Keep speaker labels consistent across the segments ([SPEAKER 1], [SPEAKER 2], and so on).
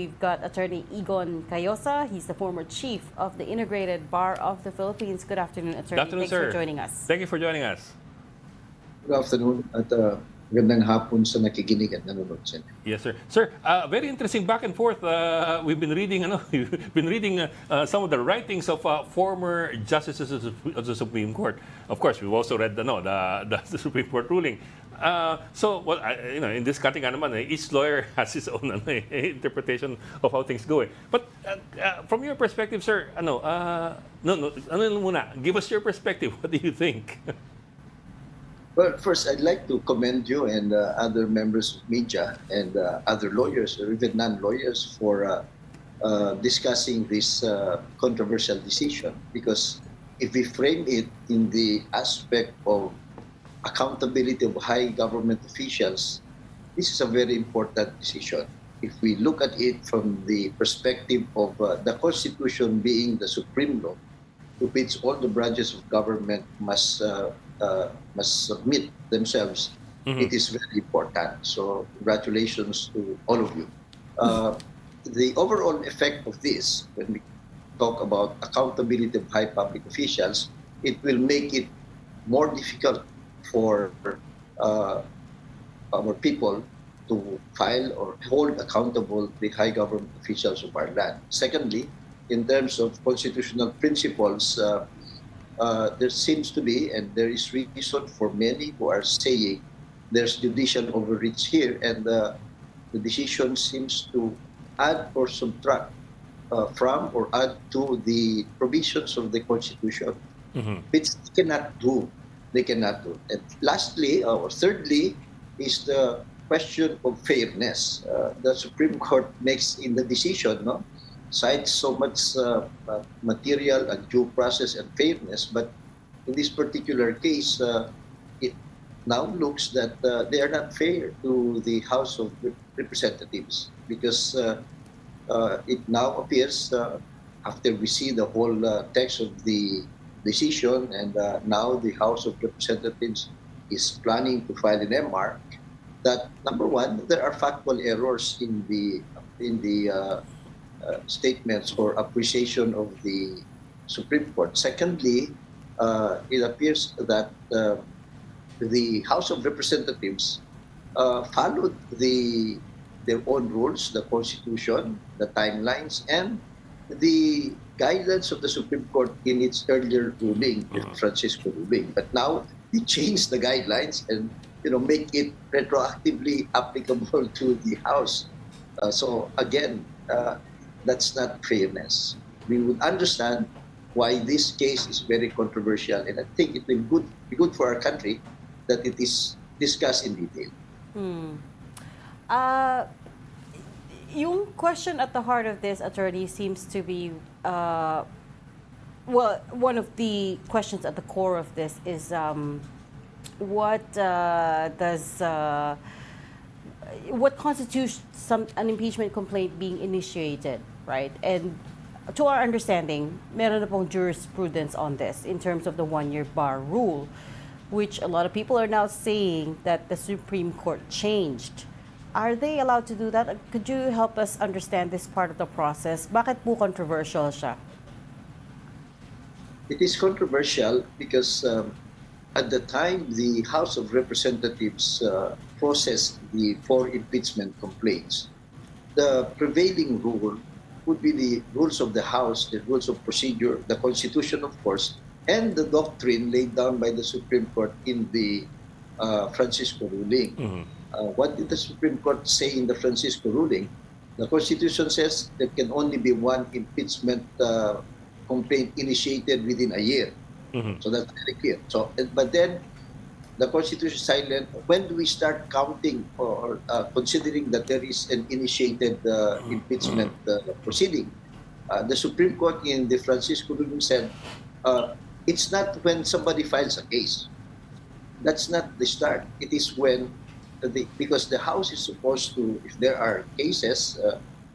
[SPEAKER 1] We've got Attorney Domingo Cayosa. He's the former chief of the Integrated Bar of the Philippines. Good afternoon, Attorney.
[SPEAKER 2] Good afternoon,
[SPEAKER 1] Thanks
[SPEAKER 2] sir.
[SPEAKER 1] for joining us.
[SPEAKER 2] Thank you for joining us.
[SPEAKER 3] Good afternoon at magandang hapon sa nakikinig at nanonood sa inyo.
[SPEAKER 2] Yes, sir. Sir, very interesting back and forth. We've been reading, we've been reading some of the writings of former justices of the Supreme Court. Of course, we've also read the Supreme Court ruling. In this cutting naman, each lawyer has his own interpretation of how things go. But from your perspective, sir, muna, give us your perspective. What do you think?
[SPEAKER 3] Well, first, I'd like to commend you and other members of media and other lawyers or even non-lawyers for discussing this controversial decision, because if we frame it in the aspect of accountability of high government officials, this is a very important decision. If we look at it from the perspective of the Constitution being the supreme law, to which all the branches of government must submit themselves, it is very important. So congratulations to all of you. The overall effect of this, when we talk about accountability of high public officials, it will make it more difficult for our people to file or hold accountable the high government officials of our land. Secondly, in terms of constitutional principles, there seems to be, and there is reason for many who are saying there's judicial overreach here, and the decision seems to add or subtract from or add to the provisions of the Constitution, which they cannot do. They cannot do. And lastly, or thirdly, is the question of fairness. The Supreme Court makes in the decision, cites so much material and due process and fairness, but in this particular case, it now looks that they are not fair to the House of Representatives, because it now appears, after we see the whole text of the decision, and now the House of Representatives is planning to file an MR, that number one, there are factual errors in the statements or appreciation of the Supreme Court. Secondly, it appears that the House of Representatives followed their own rules, the Constitution, the timelines, and the guidelines of the Supreme Court in its earlier ruling, the Francisco ruling. But now they changed the guidelines and make it retroactively applicable to the House. So again, that's not fairness. We would understand why this case is very controversial, and I think it will be good for our country that it is discussed in detail.
[SPEAKER 1] Yung question at the heart of this, attorney, seems to be, one of the questions at the core of this is what constitutes an impeachment complaint being initiated, right? And to our understanding, meron na pong jurisprudence on this in terms of the one-year bar rule, which a lot of people are now saying that the Supreme Court changed. Are they allowed to do that? Could you help us understand this part of the process? Bakit po controversial siya?
[SPEAKER 3] It is controversial because at the time the House of Representatives processed the 4 impeachment complaints, the prevailing rule would be the rules of the House, the rules of procedure, the Constitution, of course, and the doctrine laid down by the Supreme Court in the Francisco ruling. What did the Supreme Court say in the Francisco ruling? The Constitution says there can only be one impeachment complaint initiated within a year. So that's very clear. So, but then the Constitution is silent. When do we start counting or considering that there is an initiated impeachment proceeding? The Supreme Court in the Francisco ruling said it's not when somebody files a case. That's not the start. It is when because the House is supposed to, if there are cases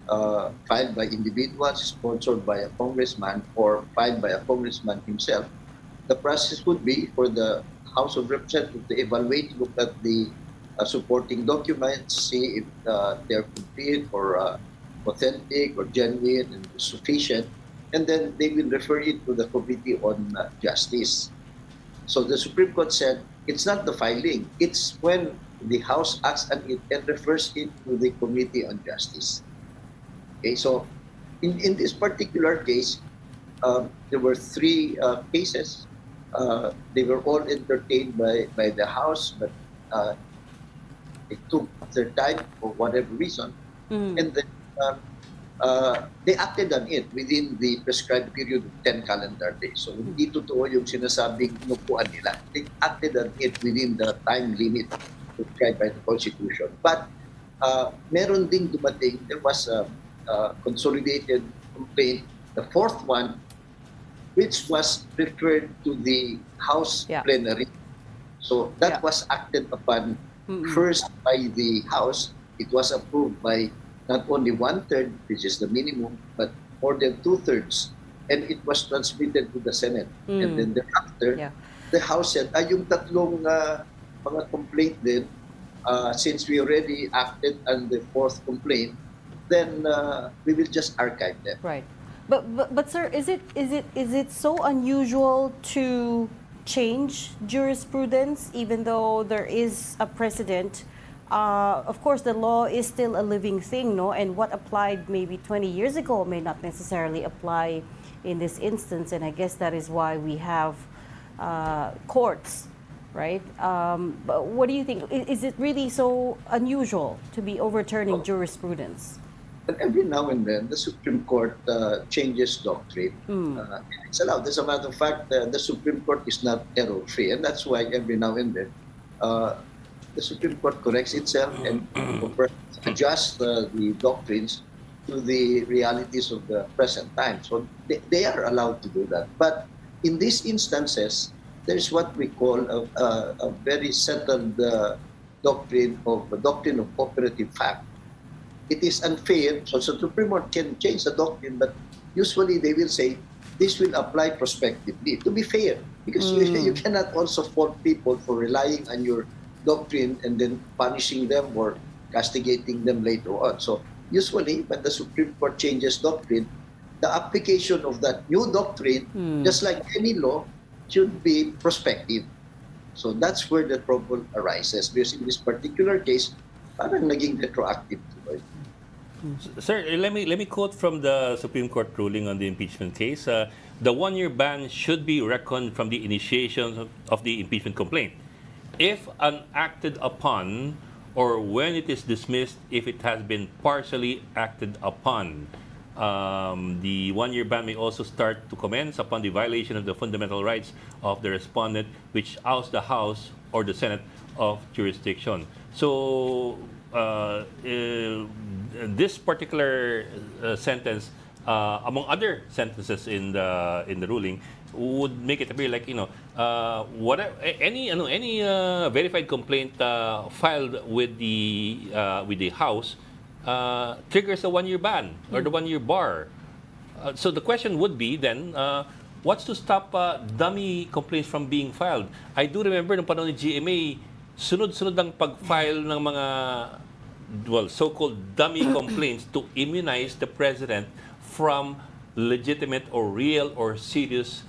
[SPEAKER 3] filed by individuals, sponsored by a congressman, or filed by a congressman himself, the process would be for the House of Representatives to evaluate, look at the supporting documents, see if they're complete or authentic or genuine and sufficient, and then they will refer it to the Committee on Justice. So the Supreme Court said it's not the filing, it's when the House acts on it and refers it to the Committee on Justice. Okay, so in this particular case, there were three cases. They were all entertained by the House, but it took their time for whatever reason. And then they acted on it within the prescribed period of 10 calendar days. So hindi totoo yung sinasabing inupuan nila. They acted on it within the time limit prescribed by the Constitution. But meron ding dumating, there was a consolidated complaint, the fourth one, which was referred to the House plenary. So that was acted upon first by the House. It was approved by not only 1/3, which is the minimum, but more than 2/3. And it was transmitted to the Senate. And then thereafter, the House said, yung tatlong mga complaint din, since we already acted on the fourth complaint, then we will just archive them.
[SPEAKER 1] Right. But sir, is it so unusual to change jurisprudence even though there is a precedent? Of course, the law is still a living thing, no? And what applied maybe 20 years ago may not necessarily apply in this instance. And I guess that is why we have courts, right? But what do you think? Is it really so unusual to be overturning jurisprudence?
[SPEAKER 3] But every now and then, the Supreme Court changes doctrine. It's allowed. As a matter of fact, the Supreme Court is not error-free. And that's why every now and then, the Supreme Court corrects itself and adjusts the doctrines to the realities of the present time. So they are allowed to do that. But in these instances, there's what we call a very settled doctrine of operative fact. It is unfair, so the Supreme Court can change the doctrine, but usually they will say this will apply prospectively to be fair, because you cannot also fault people for relying on your doctrine and then punishing them or castigating them later on. So usually, when the Supreme Court changes doctrine, the application of that new doctrine, just like any law, should be prospective. So that's where the trouble arises, because in this particular case, parang naging retroactive.
[SPEAKER 2] Sir, let me quote from the Supreme Court ruling on the impeachment case. The one-year ban should be reckoned from the initiation of the impeachment complaint. If unacted upon, or when it is dismissed, if it has been partially acted upon. The one-year ban may also start to commence upon the violation of the fundamental rights of the respondent, which ousts the House or the Senate of jurisdiction. So, this particular sentence, among other sentences in the ruling, would make it appear like any verified complaint filed with the House triggers a one-year ban or the one-year bar. So the question would be then, what's to stop dummy complaints from being filed? I do remember nung panahon ni GMA, sunod-sunod ang pag-file ng mga so-called dummy complaints to immunize the president from legitimate or real or serious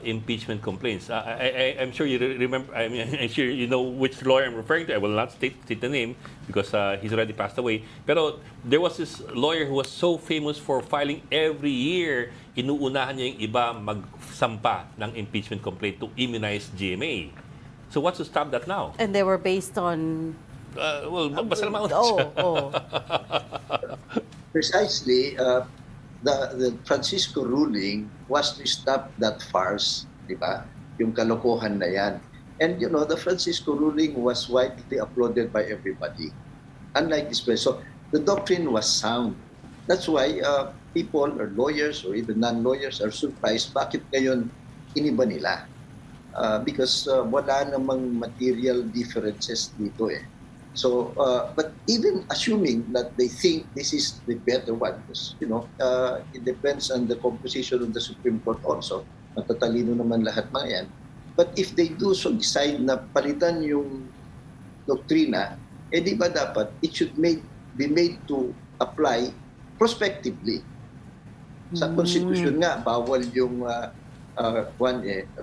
[SPEAKER 2] impeachment complaints. I'm sure you remember. I'm sure you know which lawyer I'm referring to. I will not state the name because he's already passed away. Pero there was this lawyer who was so famous for filing every year. Inuunahan niya yung iba magsampa ng impeachment complaint to immunize GMA. So what's to stop that now?
[SPEAKER 1] And they were based on...
[SPEAKER 2] basta naman.
[SPEAKER 3] Precisely, the Francisco ruling was to stop that farce, di ba? Yung kalokohan na yan. And the Francisco ruling was widely applauded by everybody. Unlike this place. So the doctrine was sound. That's why people or lawyers or even non-lawyers are surprised bakit ngayon iniba nila. Because wala namang material differences dito eh. So, but even assuming that they think this is the better one, because, it depends on the composition of the Supreme Court also. Matatalino naman lahat mga yan. But if they do so decide na palitan yung doktrina, di ba dapat it should be made to apply prospectively. Sa Constitution nga, bawal yung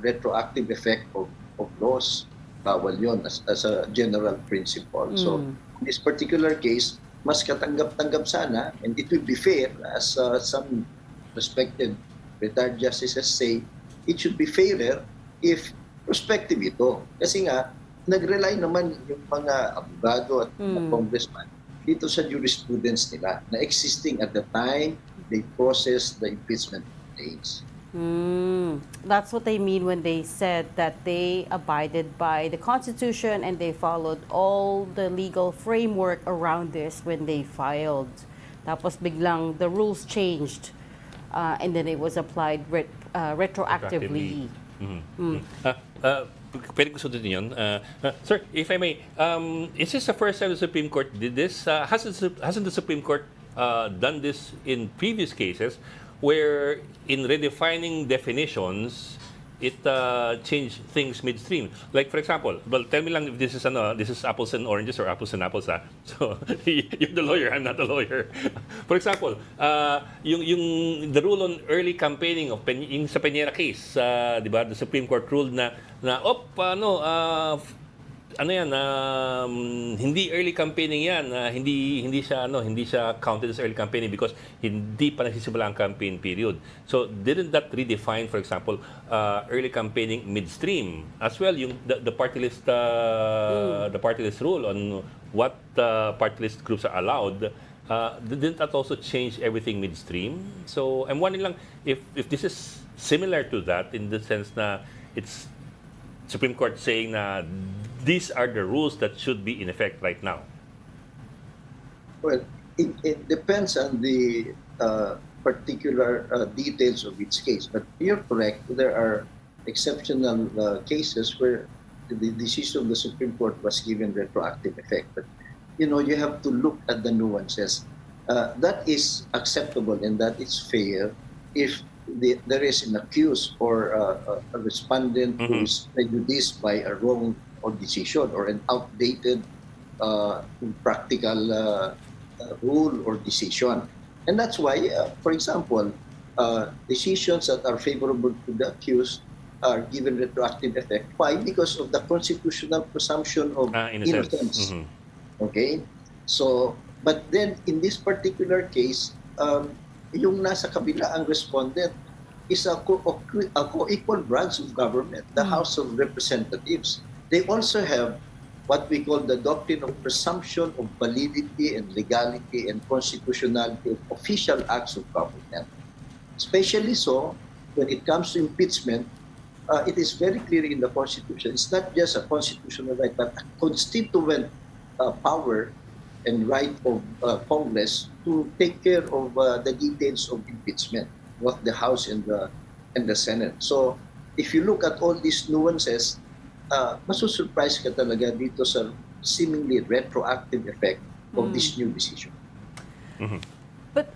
[SPEAKER 3] retroactive effect of laws. Bawal yun as a general principle. So, in this particular case, mas katanggap-tanggap sana, and it will be fair, as some respected retired justices say, it should be fairer if prospective ito. Kasi nga, nag-rely naman yung mga abogado at mga congressman dito sa jurisprudence nila na existing at the time they process the impeachment complaints.
[SPEAKER 1] That's what they mean when they said that they abided by the Constitution and they followed all the legal framework around this when they filed. Tapos biglang the rules changed and then it was applied retroactively.
[SPEAKER 2] Pwede ko sundin yun. Sir, if I may, is this the first time the Supreme Court did this? Hasn't the Supreme Court done this in previous cases where in redefining definitions, it changed things midstream? Like for example, well, tell me lang if this is apples and oranges or apples and apples, ha? So, you're the lawyer, I'm not the lawyer. For example, yung the rule on early campaigning of yung sa Peñera case, di ba, the Supreme Court ruled na hindi early campaigning yan, hindi siya counted as early campaigning because hindi pa nagsisimula ang campaign period. So didn't that redefine, for example, early campaigning midstream as well, yung the party list rule on what party list groups are allowed? Didn't that also change everything midstream? So I'm wondering lang if this is similar to that in the sense na it's Supreme Court saying na these are the rules that should be in effect right now.
[SPEAKER 3] Well, it depends on the particular details of each case. But you're correct, there are exceptional cases where the decision of the Supreme Court was given retroactive effect. But, you have to look at the nuances. That is acceptable and that is fair if there is an accused or a respondent who is prejudiced by a wrong or decision or an outdated practical rule or decision. And that's why, for example, decisions that are favorable to the accused are given retroactive effect. Why? Because of the constitutional presumption of innocence. Okay? So, but then in this particular case, yung nasa kabila ang respondent is a co-equal branch of government, the House of Representatives. They also have what we call the doctrine of presumption of validity and legality and constitutionality of official acts of government. Especially so, when it comes to impeachment, it is very clear in the Constitution. It's not just a constitutional right, but a constituent power and right of Congress to take care of the details of impeachment, both the House and the Senate. So, if you look at all these nuances, masusurprise ka talaga dito sa seemingly retroactive effect of this new decision.
[SPEAKER 1] But,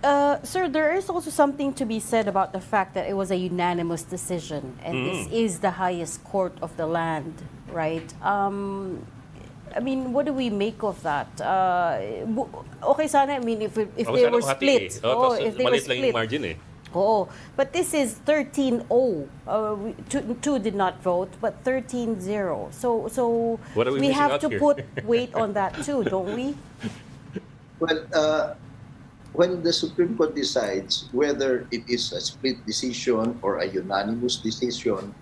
[SPEAKER 1] sir, there is also something to be said about the fact that it was a unanimous decision, and this is the highest court of the land, right? I mean, what do we make of that? Okay sana, I mean, if they were split.
[SPEAKER 2] If they were split. Margin eh.
[SPEAKER 1] Oh, but this is 13-0. Two did not vote, but 13-0. So we have to put weight on that too, don't we?
[SPEAKER 3] Well, when the Supreme Court decides whether it is a split decision or a unanimous decision,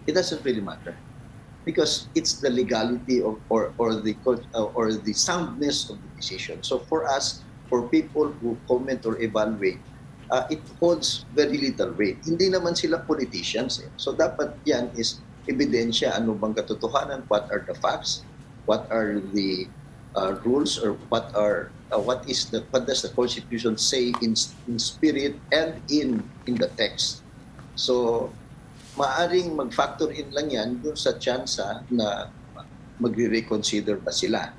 [SPEAKER 3] it doesn't really matter, because it's the legality of or the soundness of the decision. So for us, for people who comment or evaluate, it holds very little weight. Hindi naman sila politicians. So dapat yan is ebidensya, ano bang katotohanan, what are the facts, what are the rules, or what does the Constitution say in spirit and in the text. So maaring mag-factor in lang yan dun sa tsansa na magre-reconsider ba sila.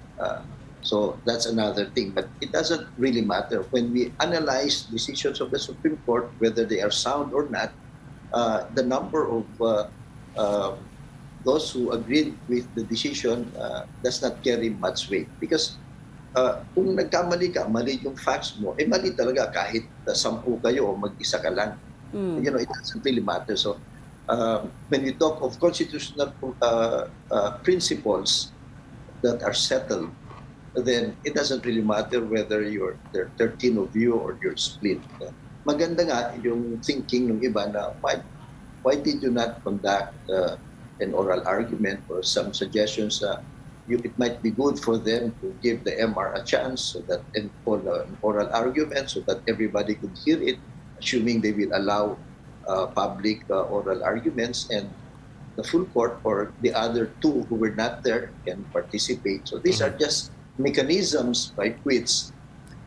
[SPEAKER 3] So that's another thing. But it doesn't really matter. When we analyze decisions of the Supreme Court, whether they are sound or not, the number of those who agreed with the decision does not carry much weight. Because kung nagkamali ka, mali yung facts mo, mali talaga kahit 10 kayo o mag-isa ka lang. It doesn't really matter. So, when we talk of constitutional principles that are settled, then it doesn't really matter whether there are 13 of you or you're split. Maganda nga yung thinking ng iba na why did you not conduct an oral argument or some suggestions it might be good for them to give the MR a chance so that an oral argument so that everybody could hear it, assuming they will allow public oral arguments, and the full court or the other two who were not there can participate. So these are just mechanisms by which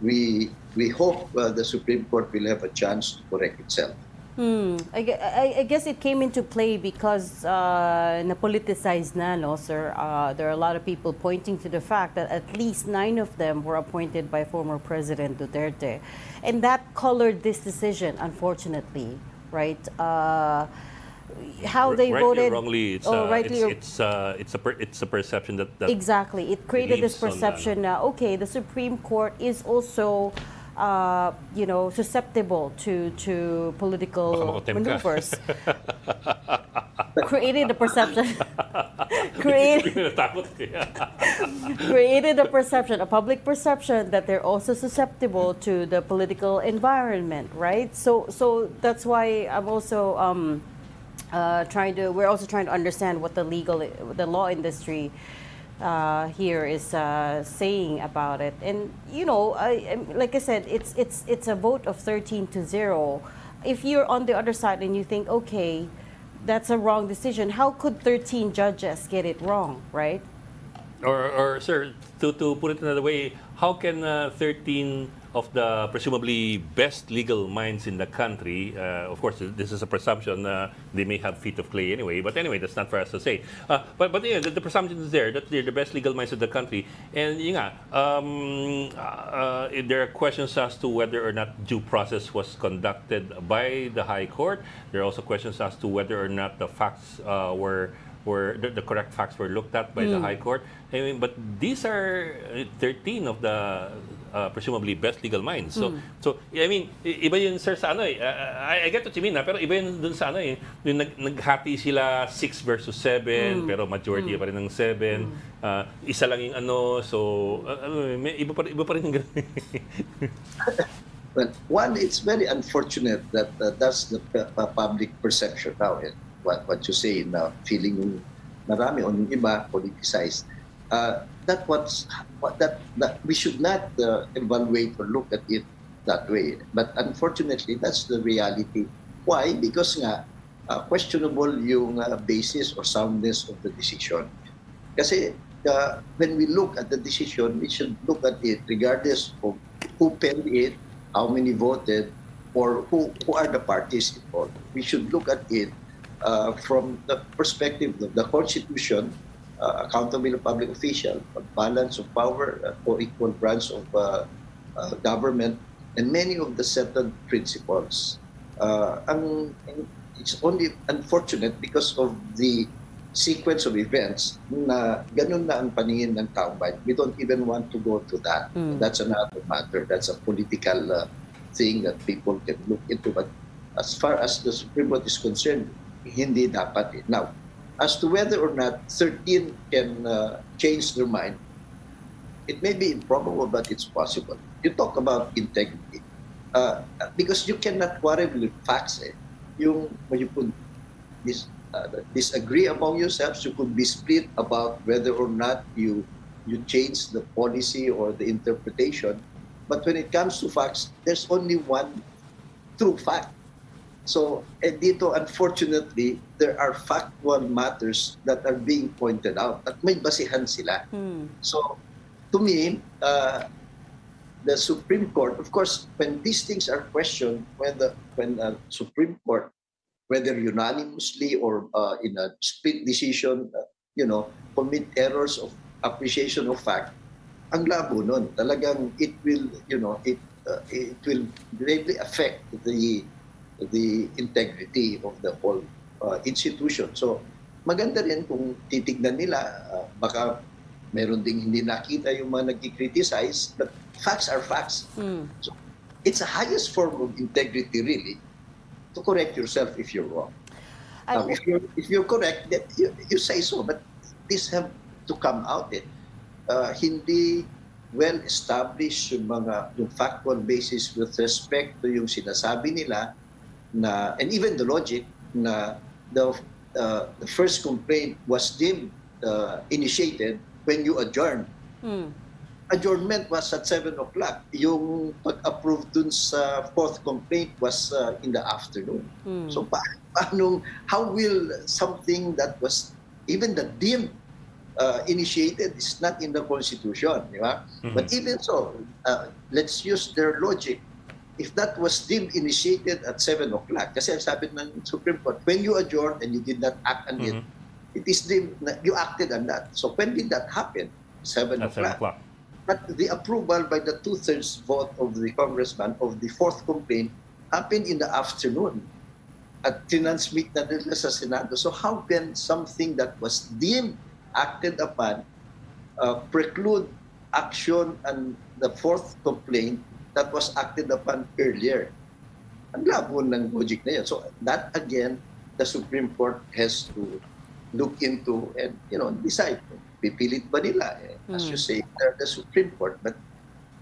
[SPEAKER 3] we hope the Supreme Court will have a chance to correct itself.
[SPEAKER 1] I guess it came into play because na-politicized na, no, sir? There are a lot of people pointing to the fact that at least 9 of them were appointed by former President Duterte. And that colored this decision, unfortunately, right? How they
[SPEAKER 2] rightly
[SPEAKER 1] voted...
[SPEAKER 2] or wrongly, it's a perception that
[SPEAKER 1] exactly. It created this
[SPEAKER 2] believes on
[SPEAKER 1] perception na, okay, the Supreme Court is also... susceptible to political maneuvers. Created the perception. created a perception, a public perception that they're also susceptible to the political environment, right? So that's why I'm also we're also trying to understand what the law industry here is saying about it. And like I said, it's a vote of 13-0. If you're on the other side and you think, okay, that's a wrong decision, how could 13 judges get it wrong, right?
[SPEAKER 2] Or sir, to put it another way, how can 13 of the presumably best legal minds in the country, of course, this is a presumption, they may have feet of clay anyway, but anyway, that's not for us to say. But yeah, the presumption is there that they're the best legal minds of the country. And there are questions as to whether or not due process was conducted by the High Court. There are also questions as to whether or not the facts were the correct facts were looked at by the High Court. I mean, but these are 13 of the presumably best legal minds. So I mean, iba yun, sir, sa ano eh. I get what you mean, pero iba yun dun sa ano eh. Yung naghati sila 6 versus 7, pero majority pa rin ng 7. Isa lang yung ano, so iba pa rin yung ganun.
[SPEAKER 3] Well, one, it's very unfortunate that that's the public perception now. And what you say na feeling yung marami o yung iba politicized. That we should not evaluate or look at it that way. But unfortunately, that's the reality. Why? Because nga questionable yung basis or soundness of the decision. Kasi when we look at the decision, we should look at it regardless of who penned it, how many voted, or who are the parties involved. We should look at it from the perspective of the Constitution, accountable public official, balance of power, or equal branch of government, and many of the settled principles. It's only unfortunate because of the sequence of events na ganun na ang paningin ng taong bayan. We don't even want to go to that. That's another matter. That's a political thing that people can look into. But as far as the Supreme Court is concerned, hindi dapat. Now, as to whether or not 13 can change their mind, it may be improbable, but it's possible. You talk about integrity. Because you cannot quarrel with facts. You could disagree among yourselves. You could be split about whether or not you change the policy or the interpretation. But when it comes to facts, there's only one true fact. So, dito, unfortunately, there are factual matters that are being pointed out at may basihan sila. So, to me, the Supreme Court, of course, when these things are questioned, when the Supreme Court, whether unanimously or in a split decision, commit errors of appreciation of fact, ang labo nun. Talagang it will greatly affect the integrity of the whole institution. So, maganda rin kung titignan nila, baka Meron ding hindi nakita yung mga nagki-criticize, but facts are facts. So, it's the highest form of integrity, really, to correct yourself if you're wrong. Now,
[SPEAKER 1] And
[SPEAKER 3] if you're correct, then you say so, but this have to come out. Hindi well established yung factual basis with respect to yung sinasabi nila na, and even the logic na the first complaint was deemed initiated when you adjourned. Adjournment was at 7 o'clock. Yung pag-approve dun sa fourth complaint was in the afternoon. So how will something that was even the deemed initiated is not in the Constitution, di ba? But even so, let's use their logic. If that was deemed initiated at 7 o'clock, kasi sabi ng Supreme Court, when you adjourned and you did not act on it, it is deemed you acted on that. So when did that happen? 7
[SPEAKER 2] At 7
[SPEAKER 3] o'clock.
[SPEAKER 2] o'clock.
[SPEAKER 3] But the approval by the two-thirds vote of the congressman of the fourth complaint happened in the afternoon at transmit na nila sa Senado. So how can something that was deemed acted upon preclude action on the fourth complaint that was acted upon earlier? Ang labo ng logic na yan. So that again, the Supreme Court has to look into and decide. Pipilit ba nila? As you say, they're the Supreme Court, but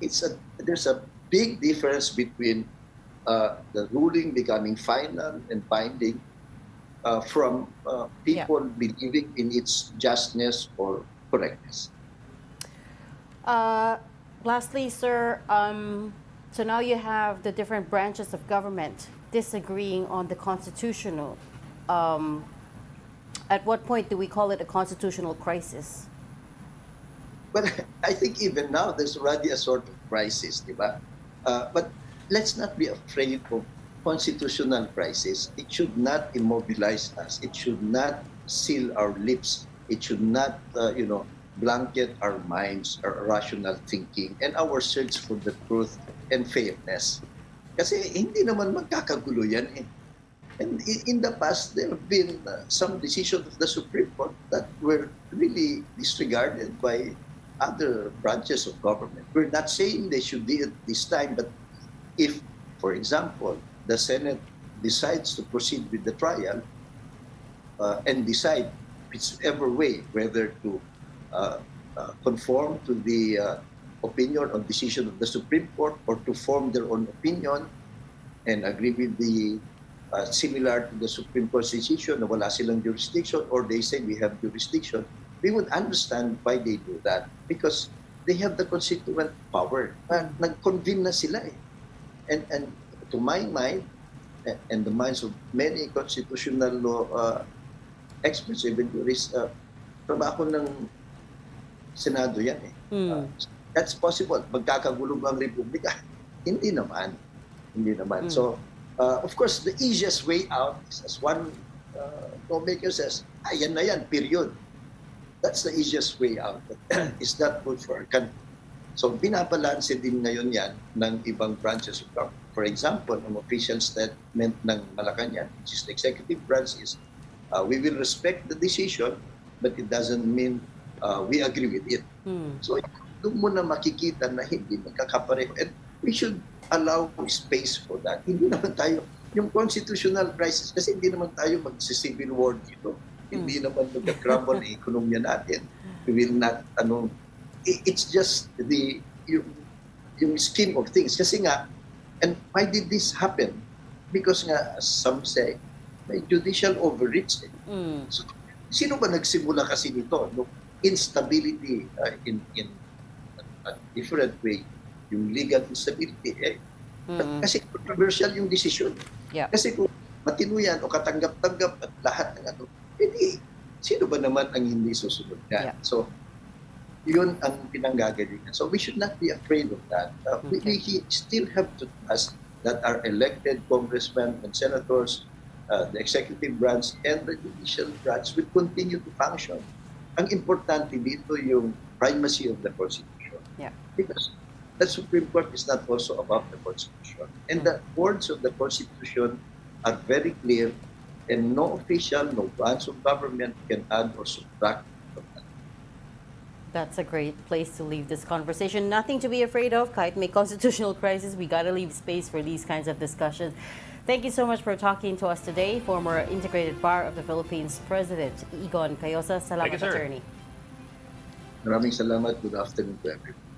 [SPEAKER 3] there's a big difference between the ruling becoming final and binding from people believing in its justness or correctness.
[SPEAKER 1] lastly, sir, so now you have the different branches of government disagreeing on the constitutional. At what point do we call it a constitutional crisis?
[SPEAKER 3] But I think even now, there's already a sort of crisis, di ba? But let's not be afraid of constitutional crisis. It should not immobilize us. It should not seal our lips. It should not, blanket our minds, our rational thinking, and our search for the truth and fairness. Kasi hindi naman magkakagulo yan eh. And in the past, there have been some decisions of the Supreme Court that were really disregarded by other branches of government. We're not saying they should do it this time, but if, for example, the Senate decides to proceed with the trial and decide whichever way, whether to conform to the opinion or decision of the Supreme Court or to form their own opinion and agree with the similar to the Supreme Court's decision na wala silang jurisdiction or they say we have jurisdiction, we would understand why they do that because they have the constituent power. Nag-convene na sila eh. And to my mind, and the minds of many constitutional law experts, even jurists, trabaho ng Senado yan eh. That's possible. Magkakagulo ba ang Republika? Hindi naman. So, of course, the easiest way out is, as one lawmaker says, yan na yan, period. That's the easiest way out. Is that good for our country? So, binabalanse din ngayon yan ng ibang branches of government. For example, ang official statement ng Malacanang, which is the executive branch, is we will respect the decision, but it doesn't mean we agree with it. So, doon mo na makikita na hindi magkakapareho. And we should allow space for that. Hindi naman tayo, yung constitutional crisis, kasi hindi naman tayo mag-civil war dito. Hindi naman mag-crumble ang ekonomiya natin. We will not, it's just yung scheme of things. Kasi nga, and why did this happen? Because nga, as some say, may judicial overreach. So, sino ba nagsimula kasi nito? No? Instability in a different way. Yung legal instability. Kasi controversial yung decision.
[SPEAKER 1] Yeah.
[SPEAKER 3] Kasi kung matino yan o katanggap-tanggap at lahat ng hindi, sino ba naman ang hindi susunod yan?
[SPEAKER 1] Yeah.
[SPEAKER 3] So, yun ang pinanggagalingan. So we should not be afraid of that. We still have to trust that our elected congressmen and senators, the executive branch and the judicial branch will continue to function. Ang importante dito yung primacy of the Constitution.
[SPEAKER 1] Yeah.
[SPEAKER 3] Because the Supreme Court is not also above the Constitution. And the words of the Constitution are very clear and no official, no branch of government can add or subtract from that.
[SPEAKER 1] That's a great place to leave this conversation. Nothing to be afraid of. Kahit may constitutional crisis, we gotta leave space for these kinds of discussions. Thank you so much for talking to us today. Former Integrated Bar of the Philippines President Egon Cayosa. Salamat,
[SPEAKER 2] Thank you, sir.
[SPEAKER 1] Attorney.
[SPEAKER 3] Maraming salamat. Good afternoon to everyone.